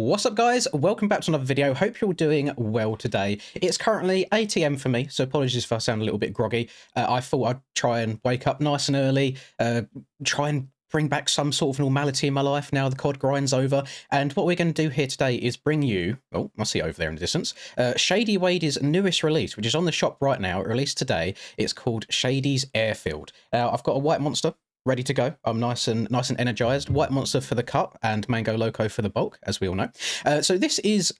What's up guys, welcome back to another video. Hope you're doing well today. It's currently 8 AM for me, so apologies if I sound a little bit groggy. I thought I'd try and wake up nice and early, try and bring back some sort of normality in my life now the COD grind's over. And what we're going to do here today is bring you, oh, I see it over there in the distance, Shady Wady's newest release, which is on the shop right now. It released today. It's called Shady's Airfield. I've got a white monster ready to go. I'm nice and energized. White monster for the cup and mango loco for the bulk, as we all know. So this is,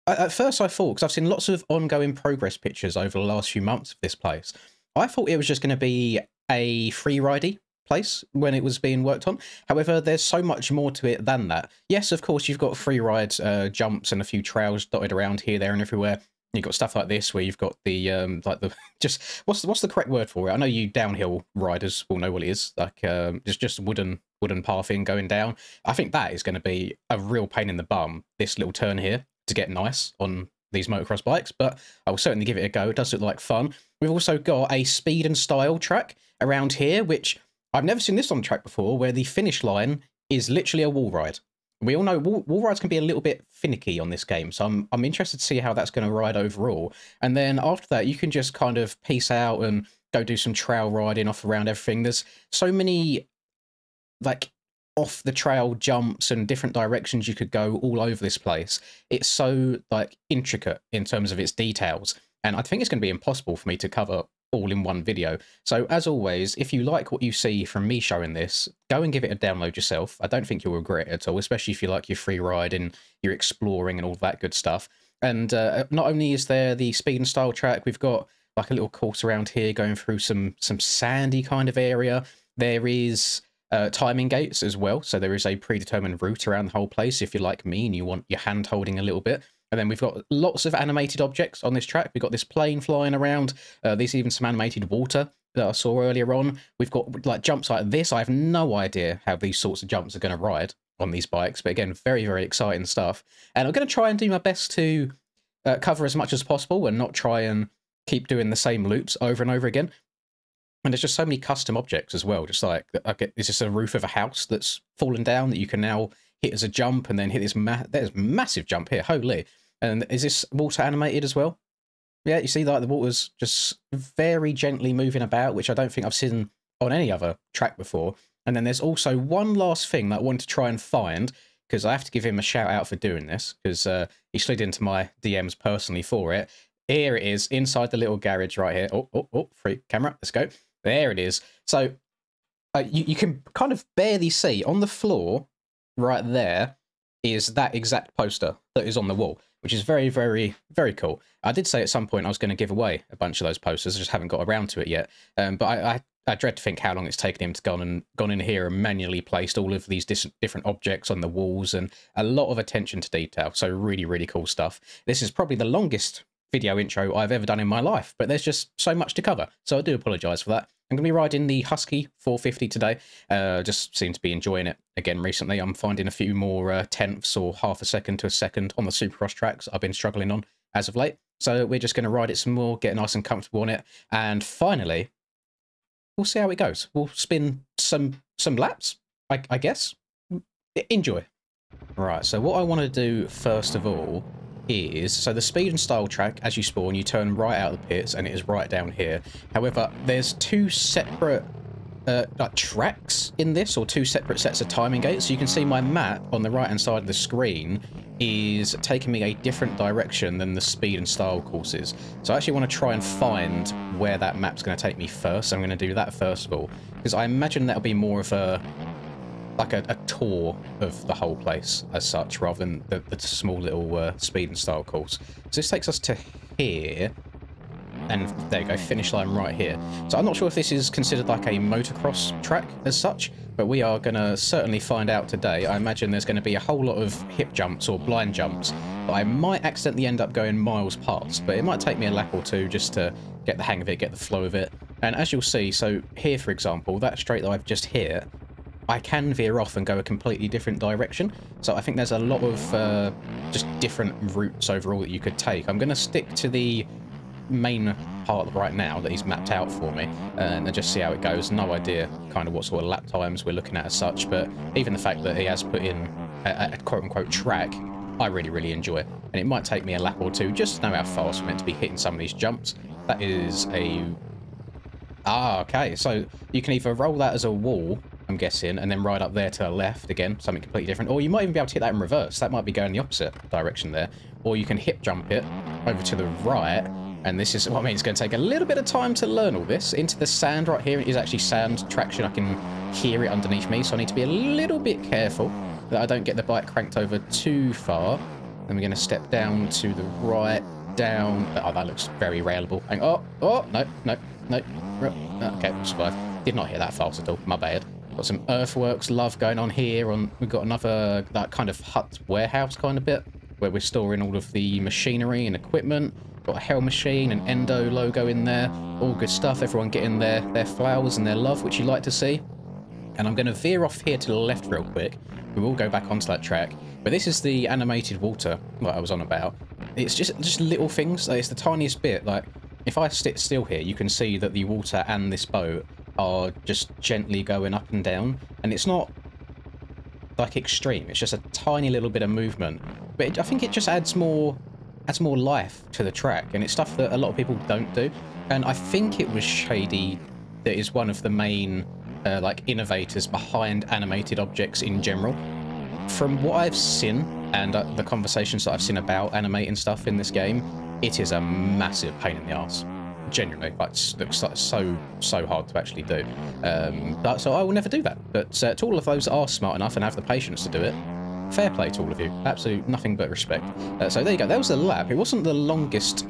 at first I thought, because I've seen lots of ongoing progress pictures over the last few months of this place, I thought it was just going to be a free ridey place when it was being worked on. However, there's so much more to it than that. Yes, of course, you've got free ride jumps and a few trails dotted around here, there, and everywhere. You've got stuff like this where you've got the like the just what's the correct word for it? I know you downhill riders will know what it is. Like it's just wooden pathing going down. I think that is going to be a real pain in the bum, this little turn here, to get nice on these motocross bikes, but I will certainly give it a go. It does look like fun. We've also got a speed and style track around here, which I've never seen this on track before, where the finish line is literally a wall ride. We all know wall rides can be a little bit finicky on this game, so I'm interested to see how that's going to ride overall. And then after that, you can just kind of peace out and go do some trail riding off around everything. There's so many like off the trail jumps and different directions you could go all over this place. It's so like intricate in terms of its details, and I think it's going to be impossible for me to cover all in one video. So as always, if you like what you see from me showing this, go and give it a download yourself. I don't think you'll regret it at all, especially if you like your free ride and you're exploring and all that good stuff. And not only is there the speed and style track, we've got like a little course around here going through some sandy kind of area. There is timing gates as well, so there is a predetermined route around the whole place if you're like me and you want your hand holding a little bit. And then we've got lots of animated objects on this track. We've got this plane flying around. There's even some animated water that I saw earlier on. We've got like jumps like this. I have no idea how these sorts of jumps are going to ride on these bikes. But again, very, very exciting stuff. And I'm going to try and do my best to cover as much as possible and not try and keep doing the same loops over and over again. And there's just so many custom objects as well. Just like, is this a roof of a house that's fallen down that you can now hit as a jump and then hit this there's massive jump here, holy. And is this water animated as well? Yeah, you see like the water's just very gently moving about, which I don't think I've seen on any other track before. And then there's also one last thing that I wanted to try and find, because I have to give him a shout out for doing this, because he slid into my DMs personally for it. Here it is, inside the little garage right here. Oh, free camera, let's go. There it is. So you can kind of barely see on the floor right there is that exact poster that is on the wall, which is very, very, very cool. I did say at some point I was going to give away a bunch of those posters. I just haven't got around to it yet. But I dread to think how long it's taken him to gone in here and manually placed all of these different objects on the walls, and a lot of attention to detail. So really, really cool stuff. This is probably the longest video intro I've ever done in my life, but there's just so much to cover. So I do apologise for that. I'm going to be riding the Husky 450 today. Just seem to be enjoying it again recently. I'm finding a few more tenths or half a second to a second on the Supercross tracks I've been struggling on as of late. So we're just going to ride it some more, get nice and comfortable on it, and finally, we'll see how it goes. We'll spin some laps, I guess. Enjoy. Right, so what I want to do first of all is, so the speed and style track, as you spawn, you turn right out of the pits and it is right down here. However, there's two separate like tracks in this, or two separate sets of timing gates. So you can see my map on the right hand side of the screen is taking me a different direction than the speed and style courses. So I actually want to try and find where that map's going to take me first. I'm going to do that first of all, because I imagine that'll be more of a tour of the whole place as such, rather than the small little speed and style course. So this takes us to here, and there you go, finish line right here. So I'm not sure if this is considered like a motocross track as such, but we are going to certainly find out today. I imagine there's going to be a whole lot of hip jumps or blind jumps that I might accidentally end up going miles past, but it might take me a lap or two just to get the hang of it, get the flow of it. And as you'll see, so here for example, that straight that I've just hit, I can veer off and go a completely different direction. So I think there's a lot of just different routes overall that you could take. I'm going to stick to the main part right now that he's mapped out for me and just see how it goes. No idea kind of what sort of lap times we're looking at as such, but even the fact that he has put in a quote-unquote track I really, really enjoy. And it might take me a lap or two just to know how fast we're meant to be hitting some of these jumps. That is a... Ah, okay. So you can either roll that as a wall, I'm guessing, and then ride up there to the left again, something completely different. Or you might even be able to hit that in reverse. That might be going the opposite direction there. Or you can hip jump it over to the right. And this is what I mean. It's going to take a little bit of time to learn all this. Into the sand right here. It is actually sand traction. I can hear it underneath me. So I need to be a little bit careful that I don't get the bike cranked over too far. Then we're going to step down to the right, down. Oh, that looks very railable. Oh, no. Okay, survived. Did not hit that fast at all. My bad. Got some earthworks love going on here. We've got another, that kind of hut warehouse kind of bit where we're storing all of the machinery and equipment. Got a Hell Machine, an Endo logo in there. All good stuff. Everyone getting their flowers and their love, which you like to see. And I'm going to veer off here to the left real quick. We will go back onto that track. But this is the animated water that I was on about. It's just little things. It's the tiniest bit. Like, if I sit still here, you can see that the water and this boat are just gently going up and down. And it's not, like, extreme. It's just a tiny little bit of movement. But I think it just adds more life to the track. And it's stuff that a lot of people don't do. And I think it was Shady that is one of the main... like innovators behind animated objects in general. From what I've seen and the conversations that I've seen about animating stuff in this game, it is a massive pain in the arse. Genuinely, like, it looks like so hard to actually do. So I will never do that. But to all of those that are smart enough and have the patience to do it, fair play to all of you. Absolute nothing but respect. So there you go. That was the lap. It wasn't the longest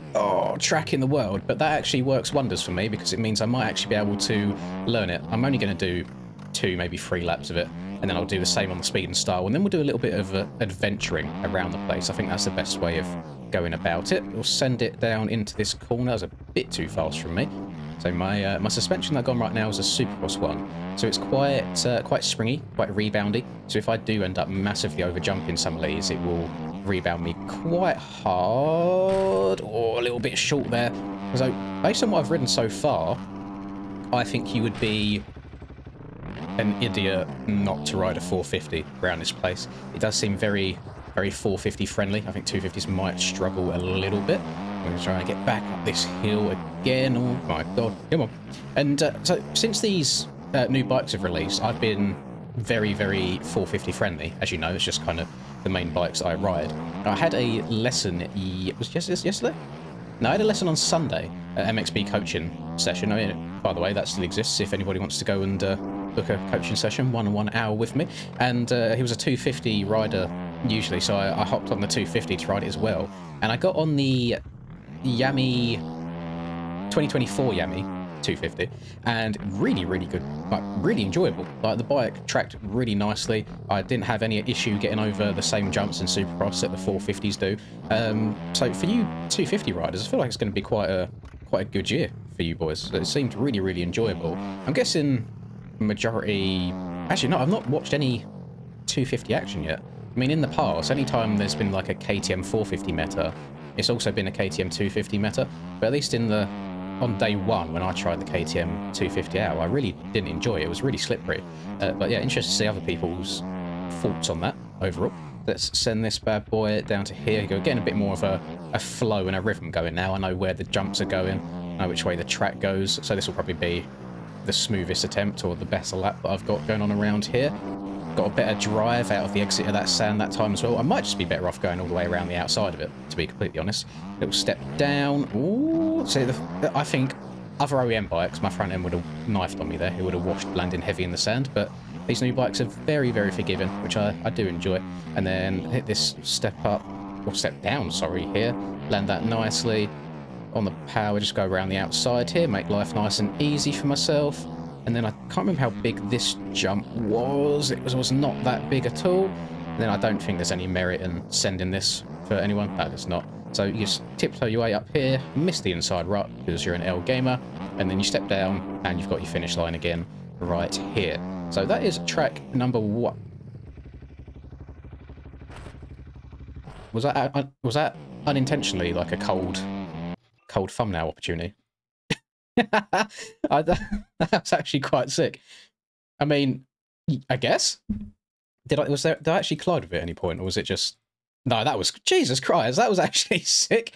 track in the world, but that actually works wonders for me because it means I might actually be able to learn it. I'm only going to do 2, maybe 3 laps of it, and then I'll do the same on the speed and style, and then we'll do a little bit of adventuring around the place. I think that's the best way of going about it. We'll send it down into this corner. That was a bit too fast from me. So my suspension that I've got right now is a Supercross one. So it's quite springy, quite reboundy. So if I do end up massively over jumping some of these, it will rebound me quite hard, or a little bit short there. So based on what I've ridden so far, I think you would be an idiot not to ride a 450 around this place. It does seem very 450 friendly. I think 250s might struggle a little bit. I'm going to try and get back up this hill again. Oh my god, come on. And so since these new bikes have released, I've been very 450 friendly. As you know, it's just kind of the main bikes I ride. I had a lesson, it was yesterday? No, I had a lesson on Sunday, MXB coaching session. I mean, by the way, that still exists if anybody wants to go and book a coaching session, 1 hour with me. And he was a 250 rider usually, so I hopped on the 250 to ride it as well. And I got on the Yami 2024 Yami 250, and really good, like really enjoyable. Like the bike tracked really nicely. I didn't have any issue getting over the same jumps in Supercross that the 450s do. So for you 250 riders, I feel like it's going to be quite a good year for you boys. It seemed really enjoyable. I'm guessing majority. Actually, no, I've not watched any 250 action yet. I mean, in the past, anytime there's been like a KTM 450 meta, it's also been a KTM 250 meta. But at least on day 1, when I tried the KTM 250 out, I really didn't enjoy it. It was really slippery. But yeah, interested to see other people's thoughts on that overall. Let's send this bad boy down to here. You go, getting a bit more of a flow and a rhythm going now. I know where the jumps are going. I know which way the track goes. So this will probably be the smoothest attempt or the better lap that I've got going on around here. Got a better drive out of the exit of that sand that time as well. I might just be better off going all the way around the outside of it, to be completely honest. Little step down. Ooh, so I think other OEM bikes, my front end would have knifed on me there. It would have washed, landing heavy in the sand, but these new bikes are very forgiving, which I do enjoy. And then hit this step up, or step down, sorry, here. Land that nicely. On the power, just go around the outside here, make life nice and easy for myself. And then I can't remember how big this jump was. It was not that big at all. And then I don't think there's any merit in sending this for anyone. No, there's not. So you just tiptoe your way up here, miss the inside rut because you're an L gamer, and then you step down and you've got your finish line again right here. So that is track number 1. Was that unintentionally like a cold thumbnail opportunity? That was actually quite sick. I mean, I guess did I actually collide with it at any point, or was it just No, that was, Jesus Christ, that was actually sick.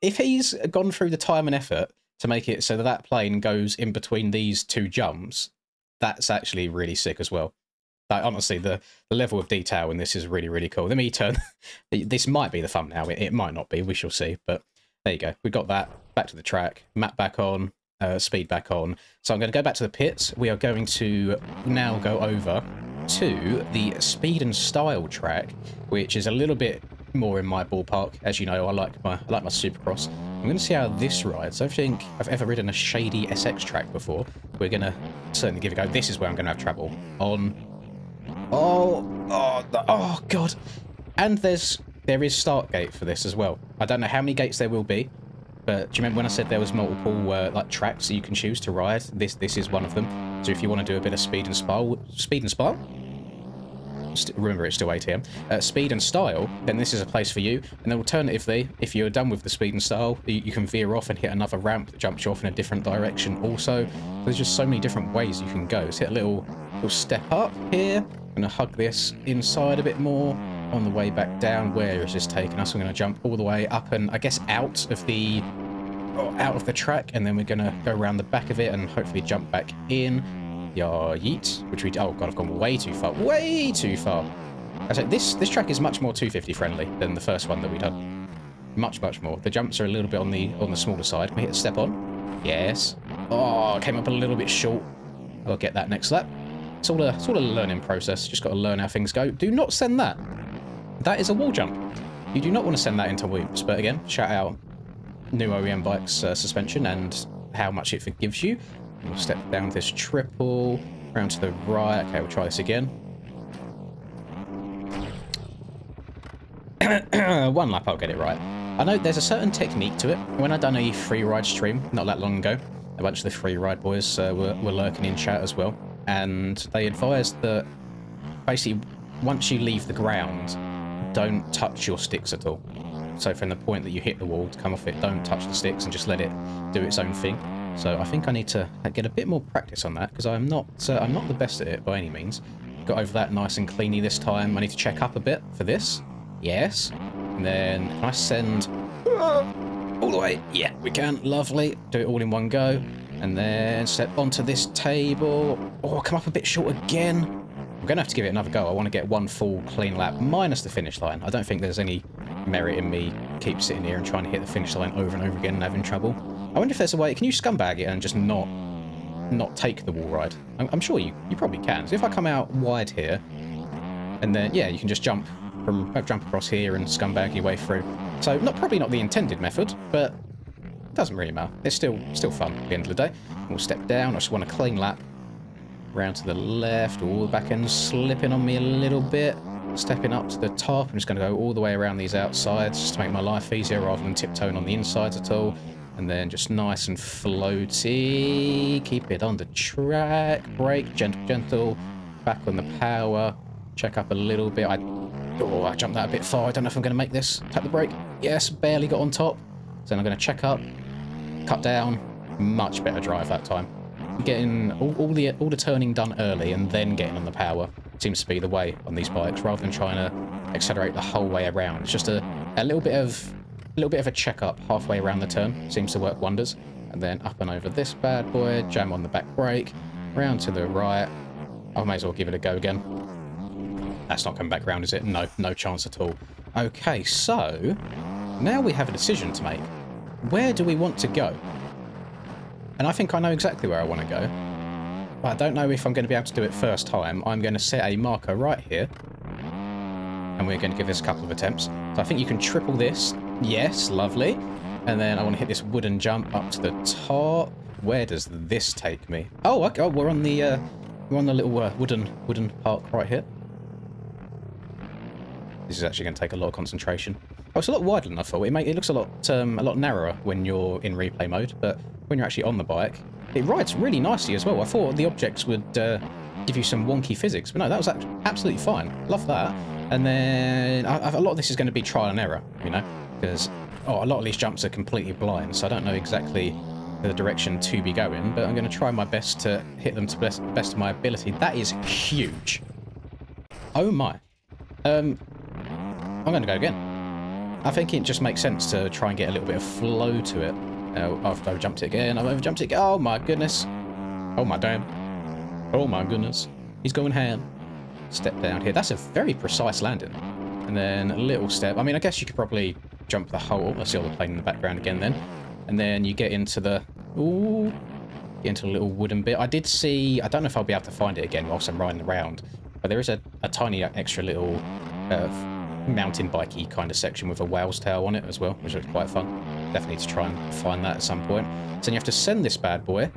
If he's gone through the time and effort to make it so that that plane goes in between these two jumps, that's actually really sick as well. Like, honestly, the level of detail in this is really, really cool. Let me turn... This might be the thumbnail. It might not be. We shall see. But there you go. We got that. Back to the track. Map back on. Speed back on. So I'm going to go back to the pits. We are going to now go over to the speed and style track, which is a little bit more in my ballpark. As you know, I like my Supercross. I'm going to see how this rides. I don't think I've ever ridden a shady SX track before. We're going to certainly give it a go. This is where I'm going to have trouble. On... Oh God. And there is start gate for this as well. I don't know how many gates there will be, but do you remember when I said there was multiple like tracks that you can choose to ride? This is one of them. So if you want to do a bit of speed and style, remember it's still ATM, speed and style, then this is a place for you. And then alternatively, if you're done with the speed and style, you can veer off and hit another ramp that jumps you off in a different direction also. There's just so many different ways you can go. So hit a little step up here. I'm going to hug this inside a bit more. On the way back down, where is this taking us? We're going to jump all the way up and I guess out of the track, and then we're going to go around the back of it and hopefully jump back in. Yeet, which we... Oh God, I've gone way too far. Way too far. I said this track is much more 250 friendly than the first one that we done. Much more. The jumps are a little bit on the smaller side. Can we hit the step on? Yes. Oh, came up a little bit short. I'll get that next lap. It's all a learning process. Just got to learn how things go. Do not send that. That is a wall jump. You do not want to send that into whoops. But again, shout out new OEM bikes suspension and how much it forgives you. We'll step down this triple, round to the right. Okay, we'll try this again. One lap, I'll get it right. I know there's a certain technique to it. When I done a free ride stream not that long ago, a bunch of the free ride boys were lurking in chat as well, and they advised that basically once you leave the ground, don't touch your sticks at all. So from the point that you hit the wall to come off it, don't touch the sticks and just let it do its own thing. So I think I need to get a bit more practice on that, because I'm not the best at it by any means. Got over that nice and cleanly this time. I need to check up a bit for this. Yes. And then can I send all the way? Yeah, we can. Lovely. Do it all in one go. And then step onto this table. Oh, come up a bit short again. I'm going to have to give it another go. I want to get one full clean lap minus the finish line. I don't think there's any merit in me keep sitting here and trying to hit the finish line over and over again and having trouble. I wonder if there's a way. Can you scumbag it and just not take the wall ride? I'm sure you probably can. So if I come out wide here, and then yeah, you can just jump across here and scumbag your way through. So probably not the intended method, but it doesn't really matter. It's still fun at the end of the day. We'll step down. I just want a clean lap. Round to the left, all the back end slipping on me a little bit. Stepping up to the top. I'm just going to go all the way around these outsides just to make my life easier rather than tiptoeing on the insides at all. And then just nice and floaty. Keep it on the track. Brake, gentle. Back on the power. Check up a little bit. I jumped that a bit far. I don't know if I'm going to make this. Tap the brake. Yes, barely got on top. So then I'm going to check up. Cut down. Much better drive that time. Getting all the turning done early and then getting on the power seems to be the way on these bikes, rather than trying to accelerate the whole way around. It's just a little bit of a check-up halfway around the turn seems to work wonders. And then up and over this bad boy, jam on the back brake, round to the right. I may as well give it a go again. That's not coming back round, is it? No chance at all. Okay, so now we have a decision to make. Where do we want to go? And I think I know exactly where I want to go. But I don't know if I'm going to be able to do it first time. I'm going to set a marker right here. And we're going to give this a couple of attempts. So I think you can triple this. Yes, lovely. And then I want to hit this wooden jump up to the top. Where does this take me? Oh, okay. Oh, we're on the little wooden park right here. This is actually going to take a lot of concentration. Oh, it's a lot wider than I thought. It looks a lot narrower when you're in replay mode, but when you're actually on the bike, it rides really nicely as well. I thought the objects would give you some wonky physics, but no, that was absolutely fine. Love that. And then a lot of this is going to be trial and error, you know, because a lot of these jumps are completely blind, so I don't know exactly the direction to be going, but I'm going to try my best to hit them to the best of my ability. That is huge. Oh my. I'm going to go again. I think it just makes sense to try and get a little bit of flow to it. I've overjumped it again. I've overjumped it. Oh my goodness. Oh my damn. Oh my goodness. He's going ham. Step down here. That's a very precise landing. And then a little step. I mean, I guess you could probably jump the hole. I see all the plane in the background again then. And then you get into the... Ooh. Get into a little wooden bit. I did see... I don't know if I'll be able to find it again whilst I'm riding around. But there is a tiny extra little mountain bikey kind of section with a whale's tail on it as well, which looks quite fun. Definitely need to try and find that at some point. So you have to send this bad boy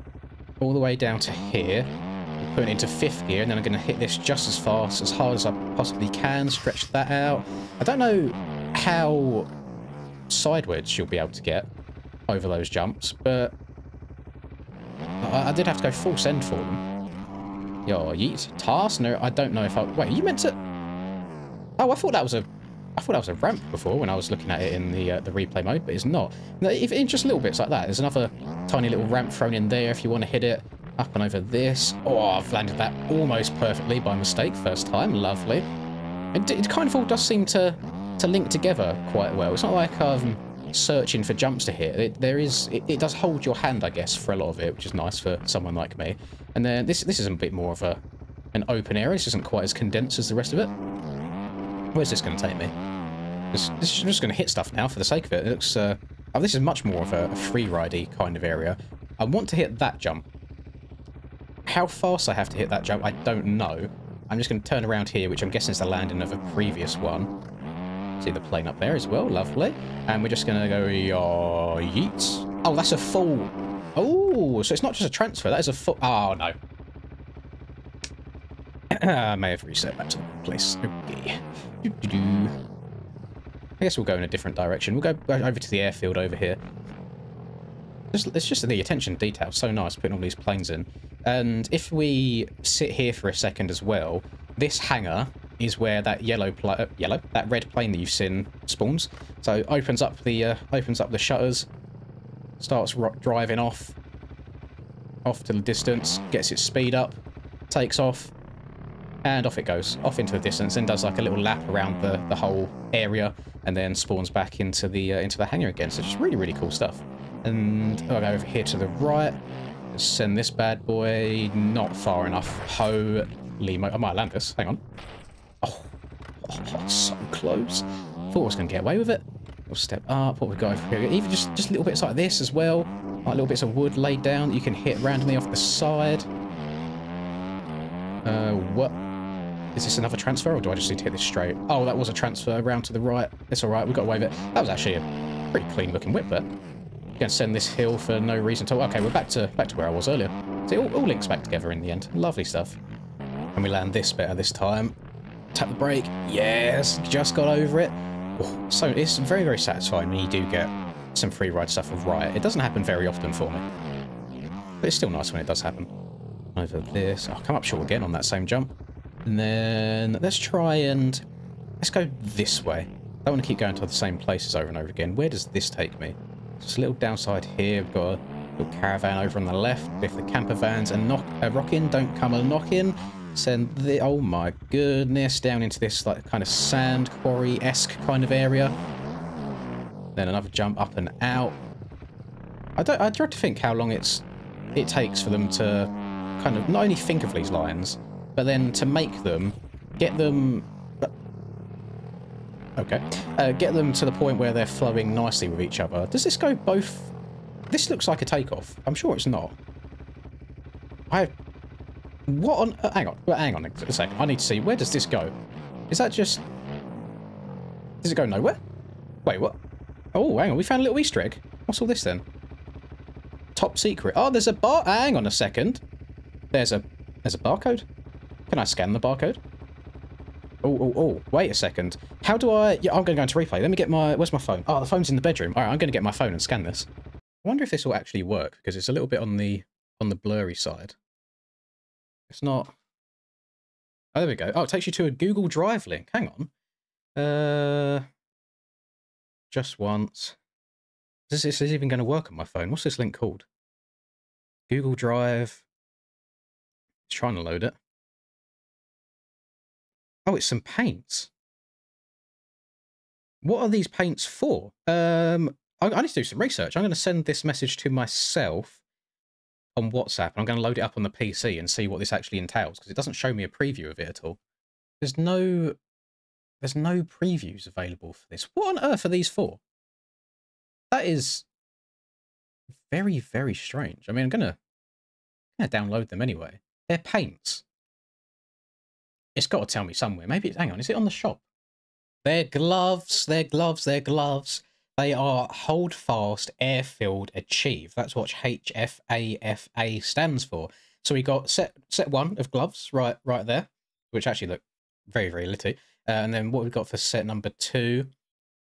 all the way down to here, put it into 5th gear, and then I'm going to hit this just as fast, as hard as I possibly can, stretch that out. I don't know how sideways you'll be able to get over those jumps, but I did have to go full send for them. Yo, yeet. Task? No, I don't know if I... Wait, you meant to... Oh, I thought that was a ramp before when I was looking at it in the replay mode, but it's not. No, if in just little bits like that, there's another tiny little ramp thrown in there if you want to hit it. Up and over this. Oh, I've landed that almost perfectly by mistake first time. Lovely. It kind of all does seem to link together quite well. It's not like I'm searching for jumps to hit. It does hold your hand, I guess, for a lot of it, which is nice for someone like me. And then this is a bit more of an open area. This isn't quite as condensed as the rest of it. Where's this going to take me? I'm just going to hit stuff now for the sake of it. It looks... oh, this is much more of a free-ridey kind of area. I want to hit that jump. How fast I have to hit that jump, I don't know. I'm just going to turn around here, which I'm guessing is the landing of a previous one. See the plane up there as well. Lovely. And we're just going to go... yeet. Oh, that's a full... Oh, so it's not just a transfer. That is a full... Oh, no. I may have reset back to the place. Okay. I guess we'll go in a different direction. We'll go over to the airfield over here. It's just the attention to detail. So nice putting all these planes in. And if we sit here for a second as well, this hangar is where that that red plane that you've seen spawns. So opens up the shutters, starts driving off to the distance, gets its speed up, takes off. And off it goes, off into the distance, and does like a little lap around the whole area, and then spawns back into the hangar again. So just really, really cool stuff. And I'll go over here to the right, send this bad boy not far enough. Holy mo! I might land this. Hang on. Oh, so close. Thought I was going to get away with it. We'll step up. What we've got over here, even just little bits like this as well, like little bits of wood laid down that you can hit randomly off the side. What? Is this another transfer, or do I just need to hit this straight? Oh, that was a transfer around to the right. It's all right. We got away with it. That was actually a pretty clean-looking whip, but going to send this hill for no reason at all. Okay, we're back to where I was earlier. See, all links back together in the end. Lovely stuff. And we land this better this time. Tap the brake. Yes, just got over it. Oh, so it's very, very satisfying when you do get some free ride stuff right. It doesn't happen very often for me, but it's still nice when it does happen. Over this. I'll come up short again on that same jump. And then let's go this way. I don't want to keep going to the same places over and over again. Where does this take me? Just a little downside here. We've got a little caravan over on the left. If the camper vans are rocking, don't come a knocking. Send the... Oh my goodness. Down into this like kind of sand quarry-esque kind of area. Then another jump up and out. I dread to think how long it takes for them to kind of not only think of these lines, but then to make them, get them to the point where they're flowing nicely with each other. Does this go both? This looks like a takeoff. I'm sure it's not. What on... hang on a second. I need to see. Where does this go? Is that just... Does it go nowhere? Wait, what? Oh, hang on. We found a little Easter egg. What's all this then? Top secret. Oh, there's a bar... Hang on a second. There's a barcode. Can I scan the barcode? Oh, wait a second. How do I... Yeah, I'm going to go into replay. Let me get my... Where's my phone? Oh, the phone's in the bedroom. All right, I'm going to get my phone and scan this. I wonder if this will actually work, because it's a little bit on the blurry side. It's not... Oh, there we go. Oh, it takes you to a Google Drive link. Hang on. Just once. Is this even going to work on my phone? What's this link called? Google Drive. It's trying to load it. Oh, it's some paints. What are these paints for? I need to do some research. I'm going to send this message to myself on WhatsApp, and I'm going to load it up on the PC and see what this actually entails, because it doesn't show me a preview of it at all. There's no previews available for this. What on earth are these for? That is very, very strange. I mean, I'm gonna download them anyway. They're paints. It's got to tell me somewhere. Maybe hang on, is it on the shop? They're gloves. They're gloves. They're gloves. They are Hold Fast Air-Filled Achieve. That's what HFAFA stands for. So we got set 1 of gloves right there, which actually look very, very litty. And then what we've got for set number 2,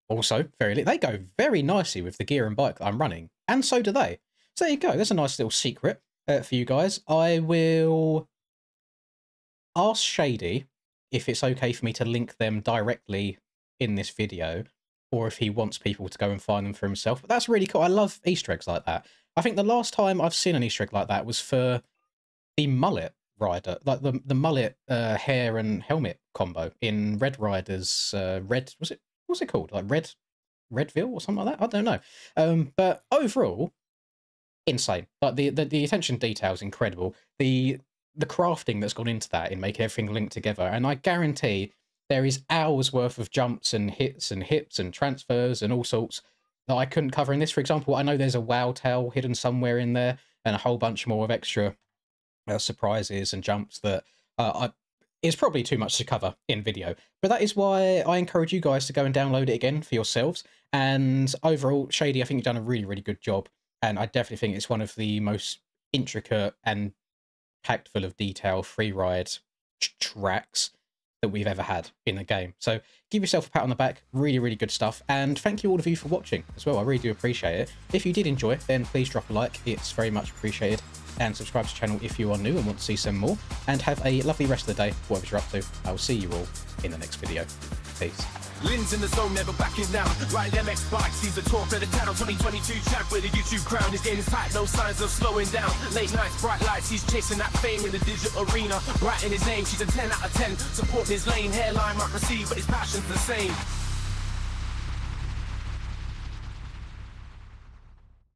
also very lit. They go very nicely with the gear and bike that I'm running, and so do they. So there you go. There's a nice little secret for you guys. I will ask Shady if it's okay for me to link them directly in this video, or if he wants people to go and find them for himself. But that's really cool. I love Easter eggs like that. I think the last time I've seen an Easter egg like that was for the mullet rider, like the mullet hair and helmet combo in Red Rider's what's it called? Like Redville or something like that? I don't know. But overall, insane. Like the attention to detail is incredible. The crafting that's gone into that in making everything linked together, and I guarantee there is hours worth of jumps and hits and hips and transfers and all sorts that I couldn't cover in this. For example, I know there's a WoW tail hidden somewhere in there, and a whole bunch more of extra surprises and jumps that is probably too much to cover in video. But that is why I encourage you guys to go and download it again for yourselves. And overall, Shady, I think you've done a really, really good job. And I definitely think it's one of the most intricate and packed full of detail free ride tracks that we've ever had in a game. So give yourself a pat on the back. Really, really good stuff. And thank you all of you for watching as well. I really do appreciate it. If you did enjoy, then please drop a like. It's very much appreciated. And subscribe to the channel if you are new and want to see some more. And have a lovely rest of the day, whatever you're up to. I will see you all in the next video. Peace. Lynn's in the zone, never backing down. Riding MX bikes, he's the talk of the town. 2022 champ with a YouTube crown. His game is tight, no signs of slowing down. Late nights, bright lights, he's chasing that fame in the digital arena. Writing his name, she's a 10 out of 10. Supporting his lane, hairline might recede, but his passion's the same.